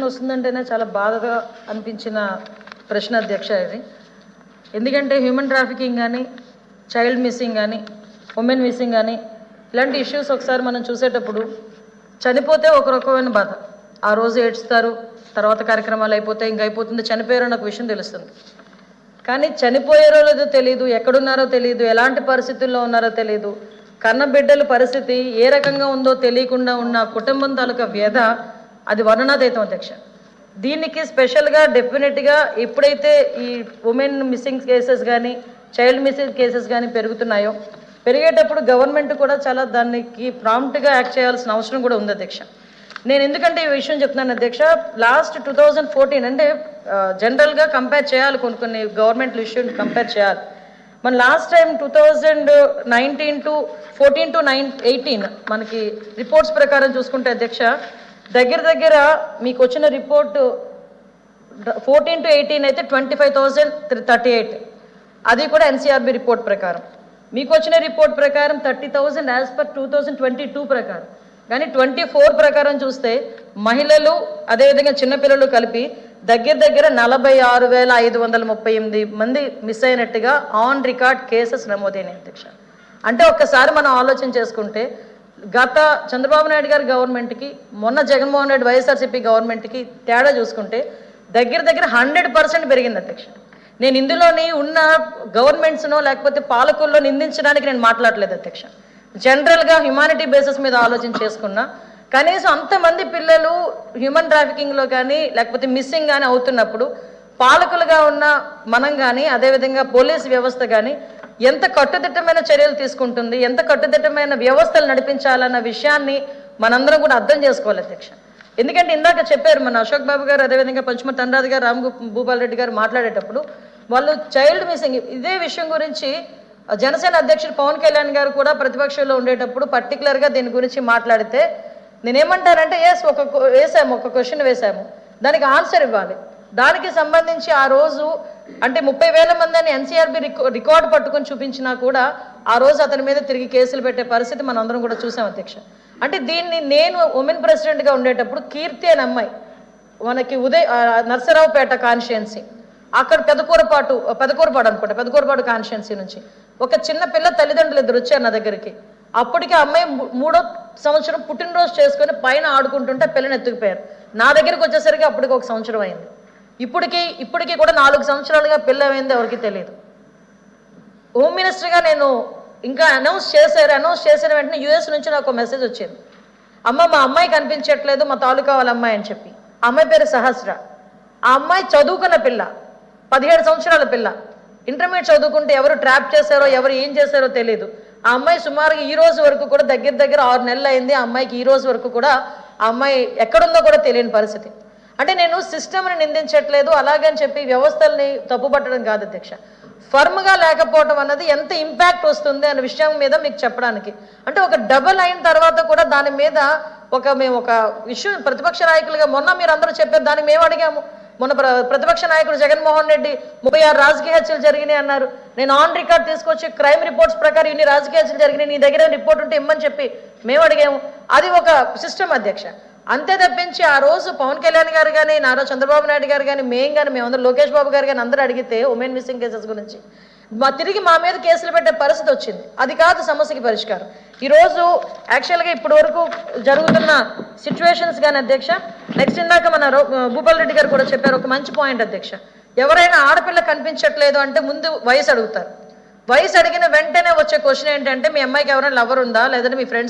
వస్తుందంటేనే చాలా బాధగా అనిపించిన ప్రశ్న అధ్యక్ష ఇది. ఎందుకంటే హ్యూమన్ ట్రాఫికింగ్ కానీ, చైల్డ్ మిస్సింగ్ కానీ, ఉమెన్ మిస్సింగ్ కానీ ఇలాంటి ఇష్యూస్ ఒకసారి మనం చూసేటప్పుడు చనిపోతే ఒక రకమైన బాధ. ఆ రోజు ఏడ్చుతారు, తర్వాత కార్యక్రమాలు అయిపోతే ఇంక అయిపోతుంది, చనిపోయారో నాకు విషయం తెలుస్తుంది. కానీ చనిపోయారో లేదో తెలియదు, ఎక్కడున్నారో తెలియదు, ఎలాంటి పరిస్థితుల్లో ఉన్నారో తెలియదు, కన్న బిడ్డల పరిస్థితి ఏ రకంగా ఉందో తెలియకుండా ఉన్న కుటుంబం తాలూకా వ్యధ అది వర్ణనాతీతం అధ్యక్ష. దీనికి స్పెషల్గా డెఫినెట్గా ఎప్పుడైతే ఈ ఉమెన్ మిస్సింగ్ కేసెస్ కానీ, చైల్డ్ మిస్సింగ్ కేసెస్ కానీ పెరుగుతున్నాయో, పెరిగేటప్పుడు గవర్నమెంట్ కూడా చాలా దానికి ప్రాంప్ట్గా యాక్ట్ చేయాల్సిన అవసరం కూడా ఉంది అధ్యక్ష. నేను ఎందుకంటే ఈ విషయం చెప్తున్నాను అధ్యక్ష, లాస్ట్ 2014 అంటే జనరల్గా కంపేర్ చేయాలి, కొన్ని గవర్నమెంట్ ఇష్యూని కంపేర్ చేయాలి. మన లాస్ట్ టైం 2019 to 14 to 18 మనకి రిపోర్ట్స్ ప్రకారం చూసుకుంటే అధ్యక్ష, దగ్గర మీకు వచ్చిన రిపోర్టు 14 to 18 అయితే 25,038, అది కూడా ఎన్సీఆర్బీ రిపోర్ట్ ప్రకారం. మీకు వచ్చిన రిపోర్ట్ ప్రకారం 30,000 యాజ్ పర్ 2022 ప్రకారం. కానీ 24 ప్రకారం చూస్తే మహిళలు అదేవిధంగా చిన్నపిల్లలు కలిపి దగ్గర 46,538 మంది మిస్ అయినట్టుగా ఆన్ రికార్డ్ కేసెస్ నమోదైనాయి అధ్యక్ష. అంటే ఒక్కసారి మనం ఆలోచన చేసుకుంటే గత చంద్రబాబు నాయుడు గారి గవర్నమెంట్కి, మొన్న జగన్మోహన్ రెడ్డి వైఎస్ఆర్సీపీ గవర్నమెంట్కి తేడా చూసుకుంటే దగ్గర 100% పెరిగింది అధ్యక్ష. నేను ఇందులోని ఉన్న గవర్నమెంట్స్నో లేకపోతే పాలకుల్లో నిందించడానికి నేను మాట్లాడలేదు అధ్యక్ష. జనరల్గా హ్యుమానిటీ బేసిస్ మీద ఆలోచన చేసుకున్నా కనీసం అంతమంది పిల్లలు హ్యూమన్ ట్రాఫికింగ్లో కానీ లేకపోతే మిస్సింగ్ కానీ అవుతున్నప్పుడు పాలకులుగా ఉన్న మనం కానీ అదేవిధంగా పోలీస్ వ్యవస్థ కానీ ఎంత కట్టుదిట్టమైన చర్యలు తీసుకుంటుంది, ఎంత కట్టుదిట్టమైన వ్యవస్థలు నడిపించాలన్న విషయాన్ని మనందరం కూడా అర్థం చేసుకోవాలి అధ్యక్ష. ఎందుకంటే ఇందాక చెప్పారు మన అశోక్ బాబు గారు, అదేవిధంగా పంచుమర్తి తండ్రాజు గారు, భూపాల్ రెడ్డి గారు మాట్లాడేటప్పుడు వాళ్ళు చైల్డ్ మిస్సింగ్ ఇదే విషయం గురించి జనసేన అధ్యక్షుడు పవన్ కళ్యాణ్ గారు కూడా ప్రతిపక్షంలో ఉండేటప్పుడు పర్టికులర్గా దీని గురించి మాట్లాడితే నేనేమంటానంటే ఒక క్వశ్చన్ వేసాము, దానికి ఆన్సర్ ఇవ్వాలి. దానికి సంబంధించి ఆ రోజు అంటే 30,000 మంది అని ఎన్సీఆర్బీ రికార్డు పట్టుకొని చూపించినా కూడా ఆ రోజు అతని మీద తిరిగి కేసులు పెట్టే పరిస్థితి మనందరం కూడా చూసాం అధ్యక్ష. అంటే దీన్ని నేను ఉమెన్ ప్రెసిడెంట్గా ఉండేటప్పుడు కీర్తి అనే అమ్మాయి మనకి నర్సరావుపేట కాన్స్టిట్యుయెన్సీ, అక్కడ పెదకూరపాడు కాన్స్టిట్యుయెన్సీ నుంచి ఒక చిన్న పిల్ల తల్లిదండ్రులు ఇద్దరు వచ్చారు నా దగ్గరికి. అప్పటికి ఆ అమ్మాయి 3వ సంవత్సరం పుట్టినరోజు చేసుకొని పైన ఆడుకుంటుంటే పిల్లని ఎత్తుకుపోయారు. నా దగ్గరికి వచ్చేసరికి అప్పటికి 1 సంవత్సరం అయింది. ఇప్పటికీ కూడా 4 సంవత్సరాలుగా పిల్ల అయింది ఎవరికి తెలియదు. హోమ్ మినిస్టర్గా నేను ఇంకా అనౌన్స్ చేసిన వెంటనే యూఎస్ నుంచి నాకు మెసేజ్ వచ్చింది, అమ్మ మా అమ్మాయి కనిపించట్లేదు, మా తాలూకా వాళ్ళ అమ్మాయి అని చెప్పి. ఆ అమ్మాయి పేరు సహస్ర. ఆ అమ్మాయి చదువుకున్న పిల్ల, 17 సంవత్సరాల పిల్ల, ఇంటర్మీడియట్ చదువుకుంటే ఎవరు ట్రాప్ చేశారో ఎవరు ఏం చేశారో తెలియదు. ఆ అమ్మాయి సుమారుగా ఈ రోజు వరకు కూడా దగ్గర 6 నెలలు అయింది. ఆ అమ్మాయికి ఈ రోజు వరకు కూడా ఆ అమ్మాయి ఎక్కడుందో కూడా తెలియని పరిస్థితి. అంటే నేను సిస్టమ్ని నిందించట్లేదు, అలాగని చెప్పి వ్యవస్థల్ని తప్పుపట్టడం కాదు అధ్యక్ష. ఫర్మ్గా లేకపోవడం అన్నది ఎంత ఇంపాక్ట్ వస్తుంది అనే విషయం మీద మీకు చెప్పడానికి. అంటే ఒక డబుల్ అయిన తర్వాత కూడా దాని మీద మేము ఒక ఇష్యూ ప్రతిపక్ష నాయకులుగా మొన్న మీరు అందరూ చెప్పారు, దానికి మేము అడిగాము. మొన్న ప్రతిపక్ష నాయకుడు జగన్మోహన్ రెడ్డి 36 రాజకీయ హత్యలు జరిగినాయి అన్నారు. నేను ఆన్ రికార్డ్ తీసుకొచ్చి క్రైమ్ రిపోర్ట్స్ ప్రకారం ఇన్ని రాజకీయ హత్యలు జరిగినాయి, నీ దగ్గర రిపోర్ట్ ఉంటే ఇమ్మని చెప్పి మేము అడిగాము. అది ఒక సిస్టమ్ అధ్యక్ష. అంతే తప్పించి ఆ రోజు పవన్ కళ్యాణ్ గారు కానీ, నారా చంద్రబాబు నాయుడు గారు కానీ, మేమందరం లోకేష్ బాబు గారు కానీ అందరూ అడిగితే ఉమెన్ మిస్సింగ్ కేసెస్ గురించి తిరిగి మా మీద కేసులు పెట్టే పరిస్థితి వచ్చింది. అది కాదు సమస్యకి పరిష్కారం. ఈరోజు యాక్చువల్గా ఇప్పటి వరకు జరుగుతున్న సిచ్యువేషన్స్ కానీ అధ్యక్ష, నెక్స్ట్ ఇందాక మన భూపాల్ రెడ్డి గారు కూడా చెప్పారు ఒక మంచి పాయింట్ అధ్యక్ష. ఎవరైనా ఆడపిల్ల కనిపించట్లేదు అంటే ముందు వయసు అడుగుతారు. వయసు అడిగిన వెంటనే వచ్చే క్వశ్చన్ ఏంటంటే మీ అమ్మాయికి ఎవరైనా లవర్ ఉందా, లేదంటే మీ ఫ్రెండ్స్